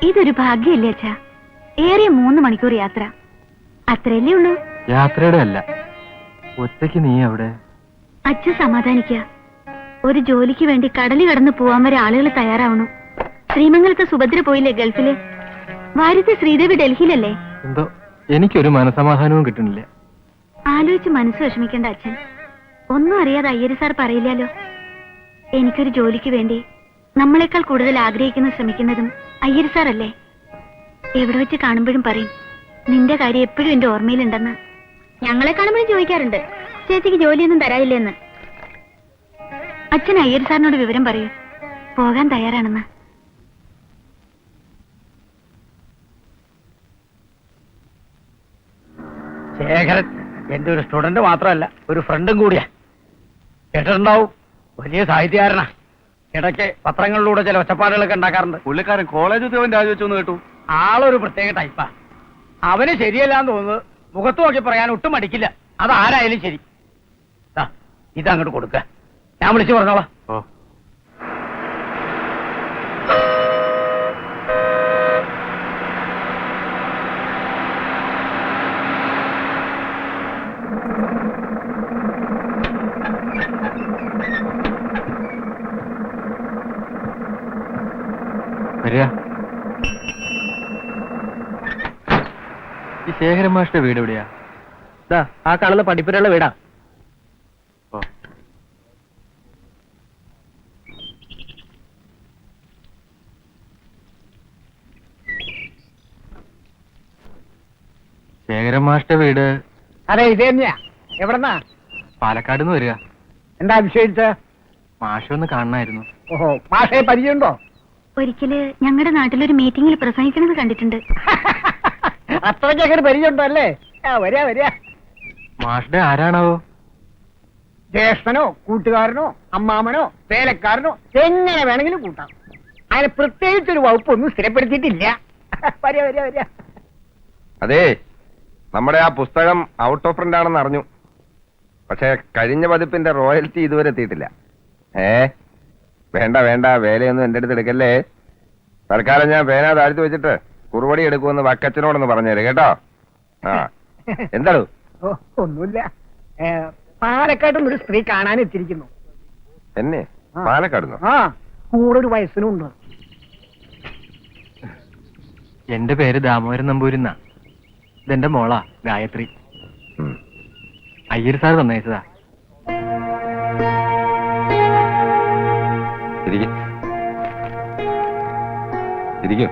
ഇതൊരു ഭാഗ്യല്ലേ അച്ഛാ? ഏറിയ 3 മണിക്കൂർ യാത്ര, അത്രയല്ലേ ഉള്ളൂ. യാത്രയുടെ അല്ല, ഒറ്റയ്ക്ക് നീ അവിടെ. അച്ഛൻ സമാധാനിക്കുക. ഒരു ജോലിക്ക് വേണ്ടി കടല് കടന്ന് പോവാൻ വരെ ആളുകൾ തയ്യാറാവണു. ശ്രീമംഗലത്ത് സുഭദ്ര പോയില്ലേ ഗൾഫില്? വാര്യത്തെ ശ്രീദേവി ഡൽഹിയിലല്ലേ? എന്തോ എനിക്കൊരു മനസമാധാനവും കിട്ടുന്നില്ല. ആലോചിച്ച് മനസ്സ് വിഷമിക്കേണ്ട അച്ഛൻ. ഒന്നും അറിയാതെ അയ്യര് സാർ പറയില്ലല്ലോ. എനിക്കൊരു ജോലിക്ക് വേണ്ടി നമ്മളെക്കാൾ കൂടുതൽ ആഗ്രഹിക്കുന്ന ശ്രമിക്കുന്നതും അയ്യര് സാറല്ലേ? എവിടെ വെച്ച് കാണുമ്പോഴും പറയും, നിന്റെ കാര്യം എപ്പോഴും എന്റെ ഓർമ്മയിലുണ്ടെന്ന്. ഞങ്ങളെ കാണുമ്പോഴും ചോദിക്കാറുണ്ട്, ചേച്ചിക്ക് ജോലിയൊന്നും തരായില്ലെന്ന്. അച്ഛൻ അയ്യർ സാറിനോട് വിവരം പറയൂ, പോകാൻ തയ്യാറാണെന്ന്. ശേഖരൻ എന്റെ ഒരു സ്റ്റുഡന്റ് മാത്രമല്ല, ഒരു ഫ്രണ്ടും കൂടിയാ. കേട്ടിട്ടുണ്ടാവും, വലിയ സാഹിത്യകാരനാ. ഇടയ്ക്ക് പത്രങ്ങളിലൂടെ ചില ഒച്ചപ്പാടുകളൊക്കെ ഉണ്ടാക്കാറുണ്ട്. പുള്ളിക്കാരൻ കോളേജ് ഉദ്യോഗം രാജിവെച്ചെന്ന് കേട്ടു. ആളൊരു പ്രത്യേക ടൈപ്പാ. അവന് ശരിയല്ലാന്ന് തോന്നുന്നത് മുഖത്ത് നോക്കി പറയാൻ ഒട്ടും മടിക്കില്ല. അതാരായാലും ശരി. ഇതങ്ങോട്ട് കൊടുക്ക, ഞാൻ വിളിച്ചു പറഞ്ഞോളാം. ഓ, വരിക. ഈ ശേഖരൻ മാഷിന്റെ വീട് എവിടെയാ? ആ കാണുന്ന പഠിപ്പുരയുള്ള വീടാ. ഓ, ശേഖരൻ മാഷിന്റെ വീട്? അതെ, ഇത് തന്നെയാ. എവിടെന്നാ? പാലക്കാട് നിന്ന് വരിക. എന്താ വിശേഷിച്ച്? മാഷൊന്ന് കാണണമായിരുന്നു. ഓഹോ, മാഷയെ പരിചയമുണ്ടോ? ഒരിക്കല് ഞങ്ങളുടെ നാട്ടിലൊരു മീറ്റിംഗിൽ പ്രസംഗിക്കുന്നത് കണ്ടിട്ടുണ്ട്. അത്രയ്ക്കൊക്കെ പരിചയമുണ്ടോ അല്ലേ? വരിക വരിക. മാഷിന്റെ ആരാണാവോ? ജ്യേഷ്ഠനോ കൂട്ടുകാരനോ അമ്മാമനോ വേലക്കാരനോ എങ്ങനെ വേണമെങ്കിലും കൂട്ടാം. അതിന് പ്രത്യേകിച്ചൊരു വകുപ്പൊന്നും സ്ഥിരപ്പെടുത്തിയിട്ടില്ല. വരിക വരിക വരിക. അതെ, നമ്മുടെ ആ പുസ്തകം ഔട്ട് ഓഫ് പ്രിന്റ് ആണെന്ന് അറിഞ്ഞു. പക്ഷെ കഴിഞ്ഞ പതിപ്പിന്റെ റോയൽറ്റി ഇതുവരെ എത്തിയിട്ടില്ല. വേണ്ട വേണ്ട, വേലയൊന്നും എന്റെ അടുത്ത് എടുക്കല്ലേ. തൽക്കാലം ഞാൻ പേന താഴ്ത്തി വെച്ചിട്ട് കുറുവടി എടുക്കുമെന്ന് വക്കച്ചനോടൊന്ന് പറഞ്ഞേര് കേട്ടോ. ആ, എന്താണോ? ഒന്നുമില്ല, പാലക്കാട്ടും ഒരു സ്ത്രീ കാണാൻ എത്തിയിരിക്കുന്നു. എന്നെ? പാലക്കാടുന്നോ? ആ, കൂടെ ഒരു വയസ്സിനുണ്ട്. എന്റെ പേര് ദാമോദരൻ നമ്പൂരിന്നാ. ഇതെന്റെ മോളാ ഗായത്രി. അയ്യർ സാർ തന്നയച്ചതാ. ഇരിക്കും.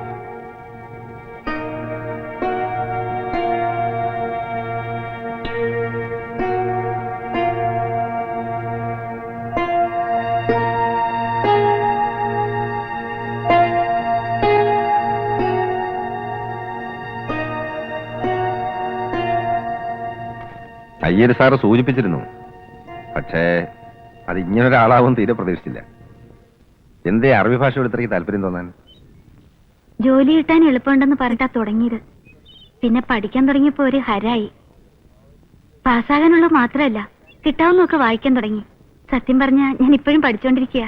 അയ്യർ സാറ് സൂചിപ്പിച്ചിരുന്നു. പക്ഷേ അത് ഇങ്ങനൊരാളാവും തീരെ പ്രതീക്ഷിച്ചില്ല. എന്തേ അറബി ഭാഷയോട് ഇത്രയ്ക്ക് താല്പര്യം തോന്നാൻ? ജോലി കിട്ടാൻ എളുപ്പമുണ്ടെന്ന് പറഞ്ഞിട്ടാ തുടങ്ങിയത്. പിന്നെ പഠിക്കാൻ തുടങ്ങിയപ്പോ ഒരു ഹരായി. പാസ്സാകാനുള്ള മാത്രമല്ല, കിട്ടാവുന്നൊക്കെ വായിക്കാൻ തുടങ്ങി. സത്യം പറഞ്ഞ ഞാൻ ഇപ്പോഴും പഠിച്ചോണ്ടിരിക്കുക.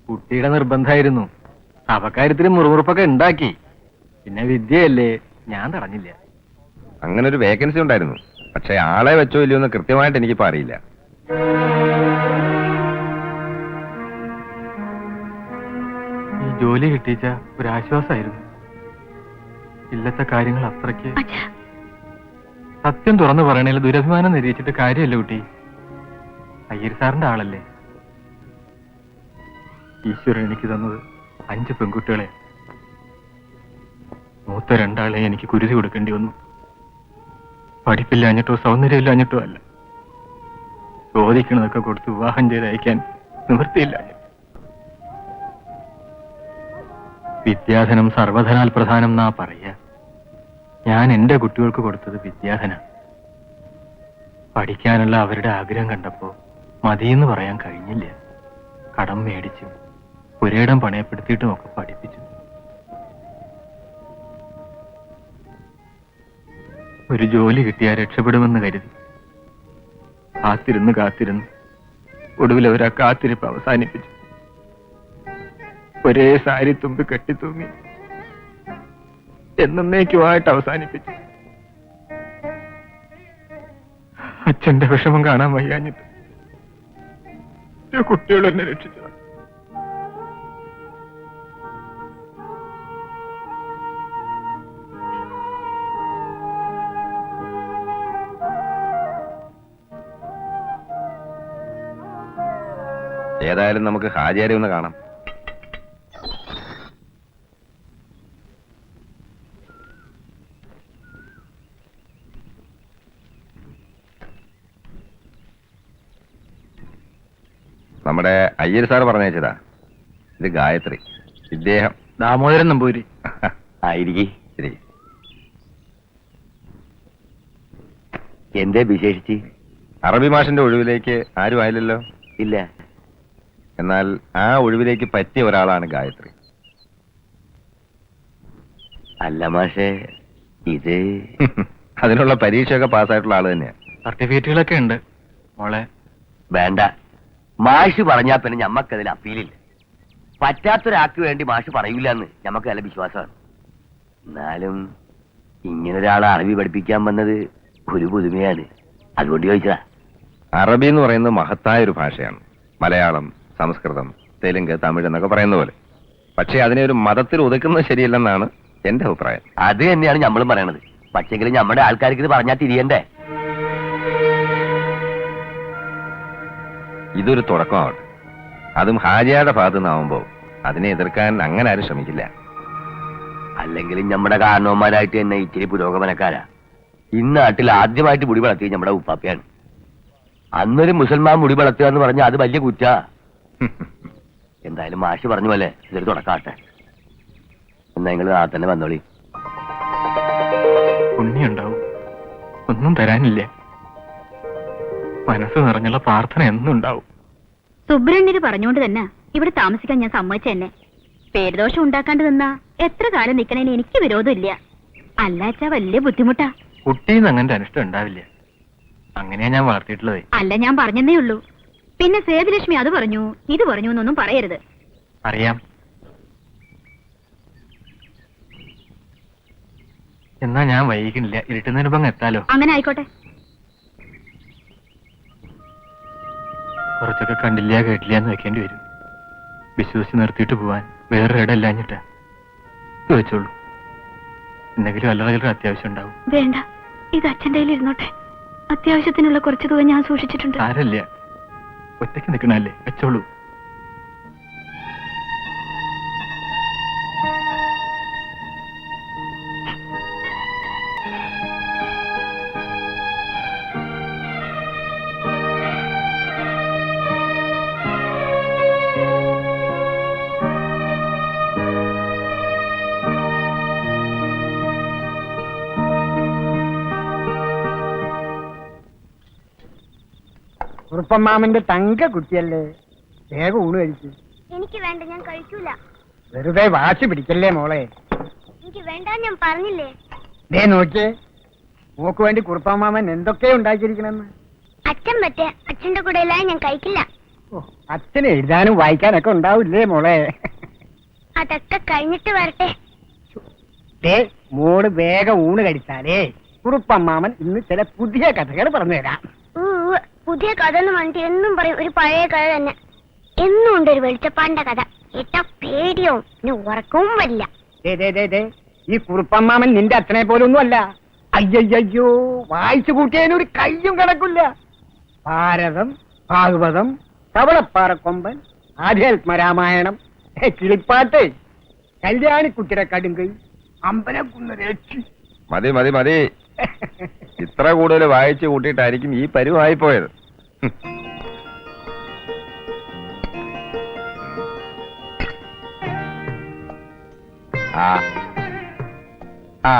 കുട്ടിയുടെ നിർബന്ധമായിരുന്നു. അവക്കാര്യത്തിന് മുറുമുറുപ്പൊക്കെ ഉണ്ടാക്കി. പിന്നെ വിദ്യയല്ലേ, ഞാൻ തടഞ്ഞില്ല. അങ്ങനെ ഒരു വേക്കൻസി ഉണ്ടായിരുന്നു. പക്ഷെ ആളെ വെച്ചോ ഇല്ലയോ എന്ന് കൃത്യമായിട്ട് എനിക്കിപ്പോ അറിയില്ല. ഈ ജോലി കിട്ടിച്ച ഒരാശ്വാസമായിരുന്നു. ഇല്ലത്തെ കാര്യങ്ങൾ അത്രയ്ക്ക്. സത്യം തുറന്നു പറയണേൽ ദുരഭിമാനം നിരീക്ഷിച്ചിട്ട് കാര്യമല്ല കുട്ടി. അയ്യർ സാറിന്റെ ആളല്ലേ. ഈശ്വരൻ എനിക്ക് തന്നത് 5 പെൺകുട്ടികളെ. മൂത്ത 2 എനിക്ക് കുരുതി കൊടുക്കേണ്ടി വന്നു. പഠിപ്പില്ലാഞ്ഞിട്ടോ സൗന്ദര്യമില്ലാഞ്ഞിട്ടോ അല്ല. ചോദിക്കണതൊക്കെ കൊടുത്ത് വിവാഹം ചെയ്ത് അയക്കാൻ നിവൃത്തിയില്ല. വിദ്യാധനം സർവധനാൽ പ്രധാനം എന്നാ പറയാ. ഞാൻ എന്റെ കുട്ടികൾക്ക് കൊടുത്തത് വിദ്യാധന. പഠിക്കാനുള്ള അവരുടെ ആഗ്രഹം കണ്ടപ്പോ മതിയെന്ന് പറയാൻ കഴിഞ്ഞില്ല. കടം മേടിച്ചും പുരയിടം പണയപ്പെടുത്തിയിട്ടും ഒക്കെ പഠിപ്പിച്ചു. ഒരു ജോലി കിട്ടിയാൽ രക്ഷപ്പെടുമെന്ന് കരുതി കാത്തിരുന്ന് കാത്തിരുന്ന് ഒടുവിൽ അവരാ കാത്തിരിപ്പ് അവസാനിപ്പിച്ചു. ഒരേ സാരി തുമ്പി കെട്ടിത്തൂങ്ങി എന്നേക്കുമായിട്ട് അവസാനിപ്പിച്ചു. അച്ഛന്റെ വിഷമം കാണാൻ വയ്യാഞ്ഞിട്ട് കുട്ടികൾ എന്നെ രക്ഷിച്ചതാണ്. ഏതായാലും നമുക്ക് ഹാജിയാരെ ഒന്ന് കാണാം. നമ്മുടെ അയ്യർ സാർ പറഞ്ഞയച്ചതാ. ഇത് ഗായത്രി, ഇദ്ദേഹം ദാമോദരൻ നമ്പൂരി. ആയിരിക്കേ. ശരി. എന്തേ വിശേഷിച്ച്? അറബി മാഷിന്റെ ഒഴിവിലേക്ക് ആരും ആയില്ലല്ലോ. ഇല്ല. എന്നാൽ ആ ഒഴിവിലേക്ക് പറ്റിയ ഒരാളാണ് ഗായത്രി. അല്ല മാഷേ, ഇത് അതിനുള്ള പരീക്ഷയൊക്കെ പാസ്സായിട്ടുള്ള ആള് തന്നെയാ. സർട്ടിഫിക്കറ്റുകളൊക്കെ ഉണ്ട് മോളെ. വേണ്ട, മാഷ് പറഞ്ഞാ പിന്നെ ഞമ്മക്കതിൽ അപ്പീലില്ല. പറ്റാത്തൊരാൾക്ക് വേണ്ടി മാഷ് പറയൂല എന്ന് ഞമ്മക്ക് നല്ല വിശ്വാസമാണ്. എന്നാലും ഇങ്ങനൊരാളെ അറബി പഠിപ്പിക്കാൻ വന്നത് ഒരു പുതുമയാണ്. അതുകൊണ്ട് ചോദിച്ചതാ. അറബി എന്ന് പറയുന്നത് മഹത്തായ ഒരു ഭാഷയാണ്. മലയാളം, സംസ്കൃതം, തെലുങ്ക്, തമിഴ് എന്നൊക്കെ പറയുന്ന പോലെ. പക്ഷെ അതിനെ ഒരു മതത്തിൽ ഒതുക്കുന്നത് ശരിയല്ലെന്നാണ് എന്റെ അഭിപ്രായം. അത് തന്നെയാണ് ഞമ്മളും പറയണത്. പക്ഷെങ്കിലും നമ്മുടെ ആൾക്കാർക്ക് ഇത് പറഞ്ഞാൽ തിരിയണ്ടേ? ഇതൊരു തുടക്കമാവട്ടെ. അതും ഹാജിയുടെ ഭാഗത്തു നിന്നാവുമ്പോ അതിനെ എതിർക്കാൻ അങ്ങനെ ആരും ശ്രമിക്കില്ല. അല്ലെങ്കിലും നമ്മുടെ കാരണവന്മാരായിട്ട് തന്നെ ഇച്ചിരി പുരോഗമനക്കാരാ. ഇന്നാട്ടിൽ ആദ്യമായിട്ട് മുടി വളർത്തിയത് നമ്മുടെ ഉപ്പാപ്പയാണ്. അന്നൊരു മുസൽമാൻ മുടി വളർത്തുക എന്ന് പറഞ്ഞാൽ അത് വലിയ കുറ്റാ. എന്തായാലും മാഷ് പറഞ്ഞു പോലെ ഇതൊരു തുടക്കാട്ടെ. എന്നാ നിങ്ങൾ ആ തന്നെ വന്നോളി. പുണ്യുണ്ടാവും. ഒന്നും തരാനില്ല. മനസ്സ് നിറഞ്ഞുള്ള പ്രാർത്ഥന എന്നും ഉണ്ടാവും. സുബ്രഹ്മണ്യര് പറഞ്ഞുകൊണ്ട് തന്നെ ഇവിടെ താമസിക്കാൻ ഞാൻ സമ്മതിച്ച തന്നെ. പേരുദോഷം ഉണ്ടാക്കാണ്ട് നിന്നാ എത്ര കാലം നിക്കണേന് എനിക്ക് വിരോധമില്ല. അല്ലാച്ചാ വലിയ ബുദ്ധിമുട്ടാ. കുട്ടിന്ന് അങ്ങനത്തെ അനിഷ്ടം ഉണ്ടാവില്ല. അങ്ങനെയാ ഞാൻ വളർത്തിയിട്ടുള്ളത്. അല്ല, ഞാൻ പറഞ്ഞതേ ഉള്ളൂ. പിന്നെ സേതുലക്ഷ്മി അത് പറഞ്ഞു ഇത് പറഞ്ഞു എന്നൊന്നും പറയരുത്. അറിയാം. എന്നാ ഞാൻ വൈകിക്കില്ല. ഇരുട്ടുന്നതിന് മുമ്പ് എത്താലോ. അങ്ങനെ ആയിക്കോട്ടെ. കുറച്ചൊക്കെ കണ്ടില്ല കേട്ടില്ല എന്ന് വെക്കേണ്ടി വരും. വിശ്വസിച്ച് നിർത്തിയിട്ട് പോവാൻ വേറെ ഇടമില്ലാഞ്ഞിട്ടാ. ഇത് വെച്ചോളൂ. എന്തെങ്കിലും അല്ലറ അത്യാവശ്യം ഉണ്ടാവും. വേണ്ട, ഇത് അച്ഛൻ്റെ കയ്യിലിരുന്നോട്ടെ. അത്യാവശ്യത്തിനുള്ള കുറച്ച് തുക ഞാൻ സൂക്ഷിച്ചിട്ടുണ്ട്. സാരല്ല, ഒറ്റയ്ക്ക് നിൽക്കണല്ലേ. വെച്ചോളൂ. കുറുപ്പമ്മാമന്റെ തങ്ക കുട്ടിയല്ലേ, വേഗം ഊണ് കഴിച്ചു. എനിക്ക് വേണ്ട, ഞാൻ കഴിക്കൂല. വെറുതെ വാശി പിടിക്കല്ലേ മോളെ. എനിക്ക് വേണ്ട, ഞാൻ പറഞ്ഞില്ലേ. ദേ നോക്കിയേ, മോക്ക് വേണ്ടി കുറുപ്പമ്മാമൻ എന്തൊക്കെ ഉണ്ടാക്കിയിരിക്കണെന്ന്. അച്ഛൻ പറ്റേ, അച്ഛന്റെ കൂടെ ഇല്ലാതെ ഞാൻ കഴിക്കില്ല. ഓ, അച്ഛന് എഴുതാനും വായിക്കാനൊക്കെ ഉണ്ടാവില്ലേ മോളെ. അതൊക്കെ കഴിഞ്ഞിട്ട് വരട്ടെ. ദേ മോള് വേഗം ഊണ് കഴിച്ചാലേ കുറുപ്പമ്മാമൻ ഇന്ന് ചില പുതിയ കഥകൾ പറഞ്ഞുതരാം. പുതിയ കഥ എന്ന് പറഞ്ഞിട്ട് എന്നും പറയും ഒരു പഴയ കഥ തന്നെ. എന്നും ഉണ്ട് ഒരു വെളിച്ചപ്പാടിന്റെ കഥ. ഏറ്റവും പേടിയോ ഇനി ഉറക്കവും വരില്ല. ഈ കുറുപ്പമ്മാമൻ നിന്റെ അച്ഛനെ പോലൊന്നും അല്ല. അയ്യയ്യോ, വായിച്ചു കൂട്ടിയതിനൊരു കയ്യും കണക്കില്ല. ഭാരതം, ഭാഗവതം, കവളപ്പാറക്കൊമ്പൻ, ആധ്യാത്മരാമായണം, കിളിപ്പാട്ട്, കല്യാണിക്കുട്ടിയുടെ കടുങ്കൈ, അമ്പലക്കുന്ന് രക്ഷി. മതി മതി മതി. ഇത്ര കൂടുതൽ വായിച്ചു കൂട്ടിയിട്ടായിരിക്കും ഈ പരുവായി പോയത്. ആ ആ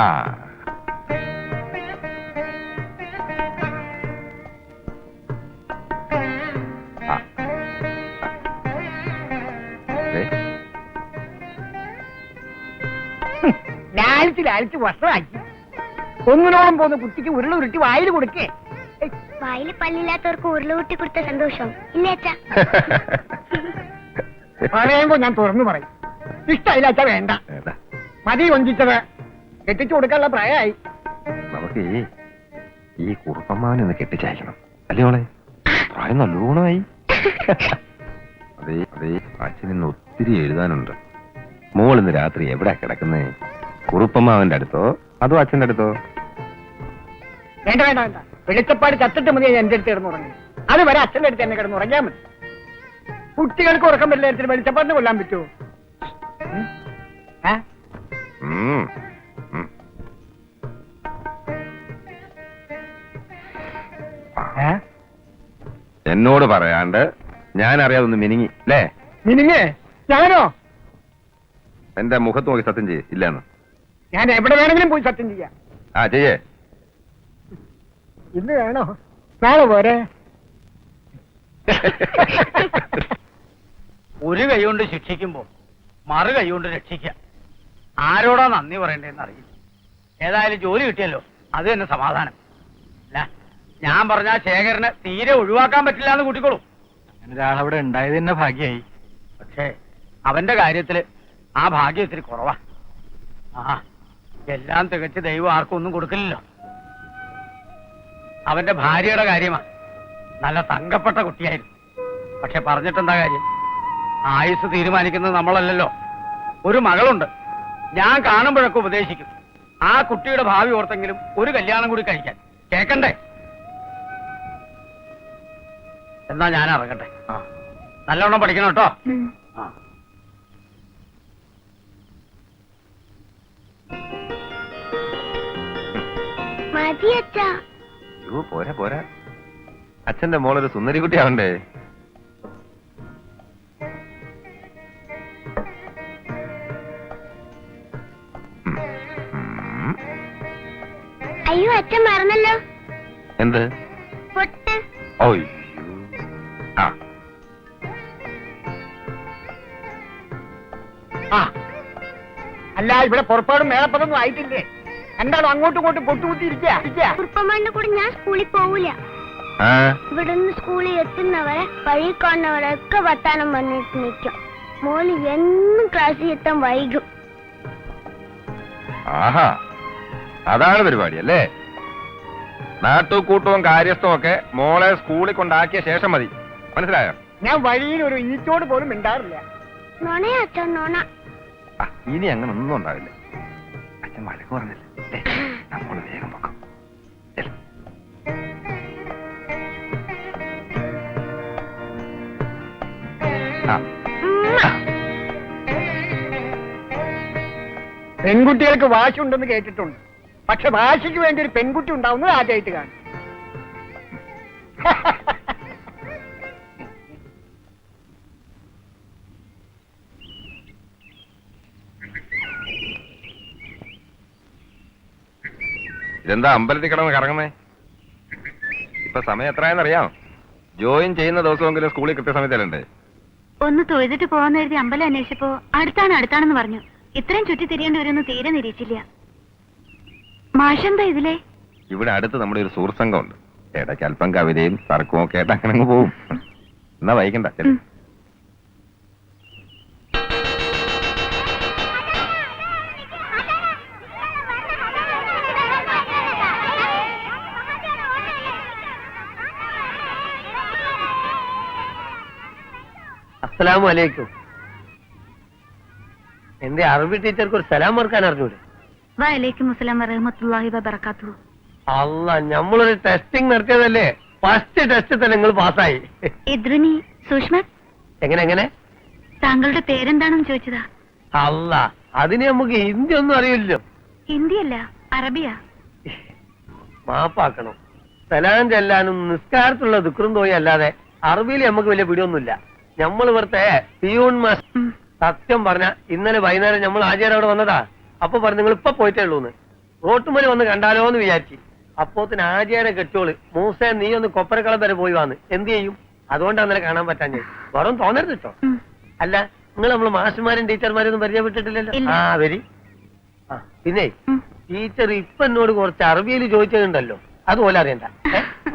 ലാലിച്ച് വസ്ത്രമാക്കി ഒന്നിനോളം പോകുന്ന കുട്ടിക്ക് ഉരുളുരുട്ടി വായിൽ കൊടുക്കേ. വായിൽ പല്ലില്ലാത്തവർക്ക് ഉരുളുകൂട്ടി കൊടുത്ത സന്തോഷം ഇല്ലേ അച്ഛാ? പറയുമ്പോ ഞാൻ തുറന്നു പറയും. ഇഷ്ടമില്ല അച്ഛാ, വേണ്ട. മതി കൊഞ്ചിച്ചത്. കെട്ടിച്ചു കൊടുക്കാനുള്ള പ്രായമായി. നമുക്ക് ഈ കുറുപ്പമ്മാവനെ ഒന്ന് കെട്ടിച്ചയക്കണം അല്ലേ മോളെ? പ്രായം നല്ലോണമായി. അതെ അതെ, അച്ഛനിന്ന് ഒത്തിരി എഴുതാനുണ്ട്. മോൾ ഇന്ന് രാത്രി എവിടെയാ കിടക്കുന്നേ? കുറുപ്പമ്മാവന്റെ അടുത്തോ അതോ അച്ഛന്റെ അടുത്തോ? വേണ്ട വേണ്ട വേണ്ട, വെളിച്ചപ്പാട് ചത്തിട്ട് മതി എന്റെ അടുത്ത് കിടന്ന് ഉറങ്ങി. അത് വരെ അച്ഛന്റെ അടുത്ത് തന്നെ കിടന്ന് ഉറങ്ങിയാൽ മതി. കുട്ടികൾക്ക് ഉറക്കം പറ്റില്ല നേരത്തിന് വെളിച്ചപ്പാടിന് കൊല്ലാൻ പറ്റുമോ? ഉം, ഉം. എന്നോട് പറയാണ്ട് ഞാൻ അറിയാതൊന്ന് മിനിങ്ങി അല്ലേ? മിനിങ്ങേ? ഞാനോ? എന്റെ മുഖത്ത് നോക്കി സത്യം ചെയ്യേ ഇല്ലെന്ന്. ഞാൻ എവിടെ വേണമെങ്കിലും പോയി സത്യം ചെയ്യാം. ആ ചെയ്യേ. ഇന്ന് വേണോ നാളെ പോരെ? ഒരു കൈ കൊണ്ട് ശിക്ഷിക്കുമ്പോ മറു കൈ കൊണ്ട് രക്ഷിക്കാം. ആരോടാ നന്ദി പറയണ്ടേന്ന് അറിയില്ല. ഏതായാലും ജോലി കിട്ടിയല്ലോ, അത് തന്നെ സമാധാനം. അല്ല, ഞാൻ പറഞ്ഞ ശേഖരനെ തീരെ ഒഴിവാക്കാൻ പറ്റില്ല എന്ന് കൂട്ടിക്കോളൂ. അങ്ങനെ ഒരാളവിടെ ഉണ്ടായത് തന്നെ ഭാഗ്യായി. പക്ഷേ അവന്റെ കാര്യത്തില് ആ ഭാഗ്യം ഇത്തിരി കുറവാ. ആ, എല്ലാം തികച്ച് ദൈവം ആർക്കും ഒന്നും കൊടുക്കില്ലല്ലോ. അവന്റെ ഭാര്യയുടെ കാര്യമാണ്. നല്ല തങ്കപ്പെട്ട കുട്ടിയായിരുന്നു. പക്ഷെ പറഞ്ഞിട്ടെന്താ കാര്യം? ആയുസ് തീരുമാനിക്കുന്നത് നമ്മളല്ലല്ലോ. ഒരു മകളുണ്ട്. ഞാൻ കാണുമ്പോഴൊക്കെ ഉപദേശിക്കും, ആ കുട്ടിയുടെ ഭാവി ഓർത്തെങ്കിലും ഒരു കല്യാണം കൂടി കഴിക്കാൻ. കേക്കണ്ടേ? എന്നാ ഞാൻ ഇറങ്ങട്ടെ. നല്ലവണ്ണം പഠിക്കണം കേട്ടോ. ആ. മതി അച്ഛാ. അയ്യോ പോരാ പോരാ, അച്ഛന്റെ മോളൊരു സുന്ദരി കുട്ടിയാവണ്ടേ? അയ്യോ അച്ഛൻ മറന്നല്ലോ. എന്ത്? പൊട്ട്. ഓയ് ആ ആ, അല്ല, ഇവിടെ പുറപ്പാടും മേളപ്പതൊന്നും ആയിട്ടില്ലേ? എന്താണോ അങ്ങോട്ടും ഇങ്ങോട്ടും പൊട്ടുകുത്തിയിരിക്കുക? കുറുപ്പമ്മാന്റെ കൂടെ ഞാൻ സ്കൂളിൽ പോവില്ല. ആ ഇവിടുന്ന് സ്കൂളിൽ എത്തുന്നവരെ വഴി കാണുന്നവരൊക്കെ വർത്താനം പറഞ്ഞിട്ട് നിൽക്കും. മോള് എന്നും ക്ലാസ്സിൽ എത്താൻ വൈകും. ആഹാ, അതാണ് പരിപാടി അല്ലേ? നാട്ടുകൂട്ടവും കാര്യസ്ഥവും ഒക്കെ മോളെ സ്കൂളിൽ കൊണ്ടാക്കിയ ശേഷം മതി, മനസ്സിലായോ? ഞാൻ വഴിയിൽ ഒരു ഈച്ചോട് പോലും മിണ്ടാറില്ല. നോണയാ അച്ഛൻ നോണ. ആ, ഇനി അങ്ങനെ ഒന്നും ഉണ്ടാവില്ല. അച്ഛൻ വഴക്ക് പറഞ്ഞില്ല. നമ്മള് വേഗം നോക്കാം. പെൺകുട്ടികൾക്ക് വാശി ഉണ്ടെന്ന് കേട്ടിട്ടുണ്ട്. പക്ഷെ വാശിക്ക് വേണ്ടി ഒരു പെൺകുട്ടി ഉണ്ടാവുന്നത് ആദ്യമായിട്ട് കാണും. ഇതെന്താ അമ്പലത്തിൽ കിടന്ന് കറങ്ങുന്നേ? ഇപ്പൊ സമയം എത്രയാണെന്നറിയാം? ജോയിൻ ചെയ്യുന്ന ദിവസമെങ്കിലും സ്കൂളിൽ കൃത്യസമയത്തല്ലേ? ഒന്ന് തൊഴുതിട്ട് പോകാന്ന് എഴുതി അമ്പലം അന്വേഷിച്ചപ്പോ അടുത്താണെന്ന് പറഞ്ഞു. ഇത്രയും ചുറ്റി തിരിയേണ്ടി വരുമെന്ന് തീരെ നിരീക്ഷിച്ചില്ല. മാഷെന്താ ഇതിലെ? ഇവിടെ അടുത്ത് നമ്മുടെ ഒരു സുഹൃത്ത് സംഘമുണ്ട്. ഇടയ്ക്ക് അല്പം കവിതയും തർക്കവും ഒക്കെ ആയിട്ട് അങ്ങനെ അങ്ങ് പോവും. എന്നാ വൈകണ്ട. അസ്സലാമു അലൈക്കും. എന്റെ അറബി ടീച്ചർക്ക് ഒരു സലാം ഓർക്കാൻ അറിഞ്ഞൂടെ? വഅലൈക്കും അസ്സലാം വറഹ്മത്തുള്ളാഹി വബറകാതുഹു. അല്ല, നമ്മളൊരു ടെസ്റ്റിംഗ് നടത്തിയതല്ലേ? ഫസ്റ്റ് ടെസ്റ്റ് തന്നെ നിങ്ങൾ പാസ്സായി. ഇദ്രുനി സുഷ്മ, എങ്ങനെ? താങ്കളുടെ പേരെന്താണെന്ന് ചോദിച്ചതാ. അല്ല, അതിന് നമുക്ക് ഹിന്ദി ഒന്നും അറിയില്ലോ. ഹിന്ദിയല്ല, അറബിയാ. മാപ്പാക്കണം. സലാം ചെല്ലാനും നിസ്കാരത്തിലുള്ള ദുഃഖം തോന്നി അല്ലാതെ അറബിയിൽ നമുക്ക് വലിയ പിടിയൊന്നുമില്ല. നമ്മൾ ഇവിടുത്തെ പിയൂൺ മാസ് സത്യം പറഞ്ഞ ഇന്നലെ വൈകുന്നേരം നമ്മൾ ആചാരം അവിടെ വന്നതാ. അപ്പൊ പറഞ്ഞു നിങ്ങൾ ഇപ്പൊ പോയിട്ടേ ഉള്ളൂന്ന്. റോട്ടുമലി വന്ന് കണ്ടാലോ എന്ന് വിചാരിച്ചു. അപ്പോത്തിന് ആചാരം കെട്ടോള് മൂസേ നീ ഒന്ന് കൊപ്പരക്കളം വരെ പോയി വന്ന് എന്ത് ചെയ്യും? അതുകൊണ്ടാണ് അന്നലെ കാണാൻ പറ്റാൻ. വെറും തോന്നരുത് കേട്ടോ. അല്ല, നിങ്ങൾ നമ്മള് മാസ്റ്റർമാരും ടീച്ചർമാരും ഒന്നും പരിചയപ്പെട്ടിട്ടില്ലല്ലോ. ആ വരി. ആ പിന്നെ ടീച്ചർ ഇപ്പൊ എന്നോട് കുറച്ച് അറബിയിൽ ചോദിച്ചതുണ്ടല്ലോ, അതുപോലെ അറിയണ്ട.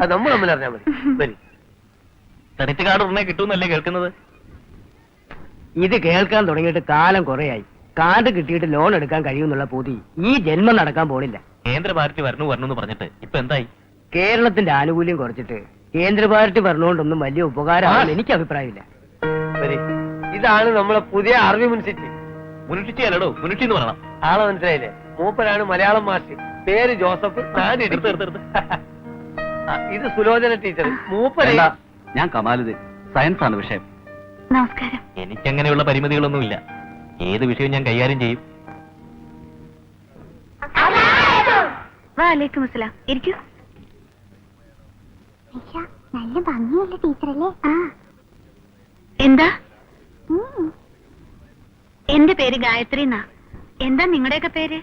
അത് നമ്മൾ തമ്മിൽ അറിഞ്ഞാൽ മതി. വരി. ക്രെഡിറ്റ് കാർഡ് ഉടനെ കിട്ടുമെന്നല്ലേ കേൾക്കുന്നത്? ഇത് കേൾക്കാൻ തുടങ്ങിയിട്ട് കാലം കുറയായി. കാർഡ് കിട്ടിയിട്ട് ലോൺ എടുക്കാൻ കഴിയുമെന്നുള്ള പൂതി ഈ ജന്മം നടക്കാൻ പോണില്ല. കേന്ദ്ര പാർട്ടി വരണു എന്ന് പറഞ്ഞിട്ട് ഇപ്പൊ എന്തായി? കേരളത്തിന്റെ ആനുകൂല്യം കുറച്ചിട്ട് കേന്ദ്ര പാർട്ടി പറഞ്ഞുകൊണ്ടൊന്നും വലിയ ഉപകാരമാണെന്ന് എനിക്ക് അഭിപ്രായമില്ല. ഇതാണ് നമ്മളെ പുതിയ ആർമി മുനിസിറ്റി. മുനിഷിറ്റി അല്ലടോ, മുനിഷി എന്ന് പറയണം. ആളെ മനസ്സിലായില്ലേ? മൂപ്പരാണ് മലയാളം മാസ്റ്റർ. പേര് ജോസഫ്. ഇത് സുലോചന ടീച്ചർ. മൂപ്പര ഞാൻ കമാലുദ്ദീൻ. സയൻസ് ആണ് വിഷയം. നമസ്കാരം. എനിക്കങ്ങനെയുള്ള പരിമിതികളൊന്നുമില്ല. ഏത് വിഷയവും ഞാൻ കൈകാര്യം ചെയ്യും. വാലേക്കും അസ്സലാം. ഇരിക്കൂ. നല്ല ഭംഗിയുള്ള ടീച്ചറല്ലേ? എന്താ? എന്റെ പേര് ഗായത്രി എന്നാ. എന്താ നിങ്ങളുടെയൊക്കെ പേര്?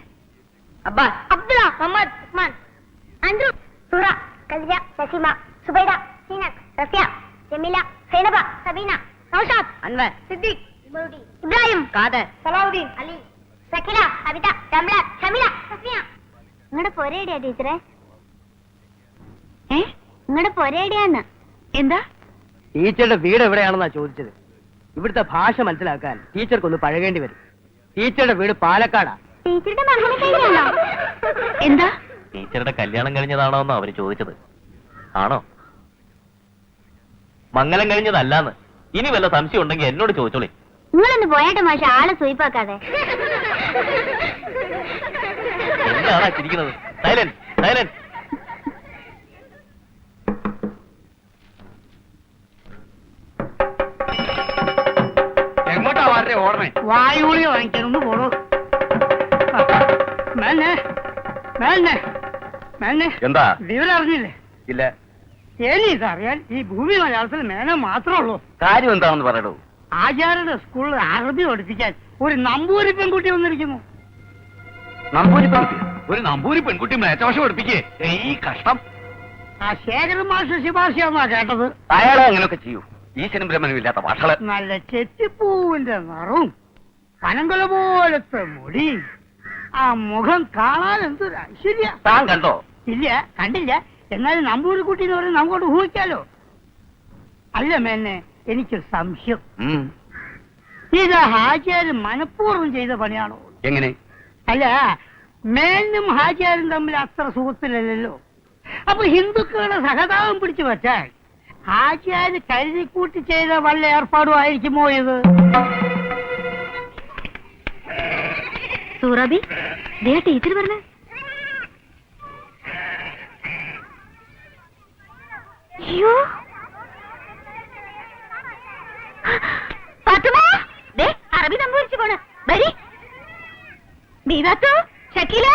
അബ്ദുള്ള, മുഹമ്മദ്, ഉസ്മാൻ, അൻഡ്രു, സുറ, കവിത, സസീമ, സുബൈദ, സീനത്ത്, റഫിയ, ജമീല, സൈനബ, സബീന, നൗഷാദ്, അൻവർ, സിദ്ദീഖ്, ഇബ്രാഹിം, കാദർ, സലാഹുദ്ദീൻ, അലി, സക്കില, അബിത, രംല, ഷമില, സഫിയ. നിങ്ങളുടെ പൊരേടിയാ ടീച്ചറെ? നിങ്ങളുടെ പൊരേടിയാന്ന്? എന്താ? ടീച്ചറുടെ വീട് എവിടെയാണെന്നാ ചോദിച്ചത്. ഇവിടുത്തെ ഭാഷ മനസ്സിലാക്കാൻ ടീച്ചർക്കൊന്ന് പഴകേണ്ടി വരും. ടീച്ചറുടെ വീട് പാലക്കാടാ. ടീച്ചറുടെ മകനെ കഴിഞ്ഞാണോ? എന്താ? ടീച്ചറുടെ കല്യാണം കഴിഞ്ഞതാണോ എന്നോ അവര് ചോദിച്ചത്. ആണോ? മംഗലം കഴിഞ്ഞതല്ലാന്ന്. ഇനി വല്ല സംശയം ഉണ്ടെങ്കിൽ എന്നോട് ചോദിച്ചോളി. നിങ്ങളൊന്ന് പോയാട്ടെ മാഷ, ആളെ സൂയിപ്പാക്കാതെ. എന്താണ് ചിരിക്കുന്നത്? Silent, silent. എങ്ങോട്ടാ വാരേ ഓടണേ? വായുളി വാങ്ങിക്കാനൊന്ന് പോണു. മേന്നെ മേന്നെ മേന്നെ എന്താ? വിവരം അറിഞ്ഞില്ലേ? ഇല്ല. എനിക്കറിയാൻ ഈ ഭൂമി മലയാളത്തിൽ മേനെ മാത്രമേ ഉള്ളൂ. കാര്യം എന്താണെന്ന് പറയടൂ. ആചാര്യയുടെ സ്കൂളിൽ അറബി പഠിപ്പിക്കാൻ ഒരു നമ്പൂരി പെൺകുട്ടി വന്നിരിക്കുന്നു. നമ്പൂരി പെൺകുട്ടി? ഒരു നമ്പൂരി പെൺകുട്ടി മേച്ചവശ പഠിപ്പിക്കേ? ഈ കഷ്ടം. ആ ശേഖരൻ മാഷ് ശുപാർശയാന്നാ കേട്ടത്. അയാളെ അങ്ങനെയൊക്കെ ചെയ്യൂ. ഈശ്വരൻ ബ്രഹ്മനും ഇല്ലാത്ത ഭാഷകള്. നല്ല ചെത്തിപ്പൂവിന്റെ നിറവും പനങ്കുല പോലത്തെ മുടി, ആ മുഖം കാണാൻ എന്തൊരു ഐശ്വര്യ. താൻ കണ്ടോ? ഇല്ല, കണ്ടില്ല. എന്നാലും നമ്പൂരിക്കുട്ടി എന്ന് പറഞ്ഞാൽ നമുക്കോട്ട് ഊഹിക്കാലോ. അല്ല മേന്നെ, എനിക്ക് സംശയം. ഇത് ഹാജിയാരും മനഃപൂർവ്വം ചെയ്ത പണിയാണോ? എങ്ങനെ? അല്ല, മേനും ഹാജിയാരും തമ്മിൽ അത്ര സുഖത്തിലല്ലോ. അപ്പൊ ഹിന്ദുക്കളുടെ സഹതാപം പിടിച്ചു വെച്ചാൽ ഹാജിയാര് കരുതിക്കൂട്ടി ചെയ്ത വല്ല ഏർപ്പാടും ആയിരിക്കുമോ ഇത്? സൂറാബി, ദേ ടീച്ചർ പറഞ്ഞ. അയ്യോ, ഫാത്തിമ, ദേ അറബി നമ്പൂരിച്ചു പോണ്. വരി. ബീവാത്തോ, ഷക്കീല.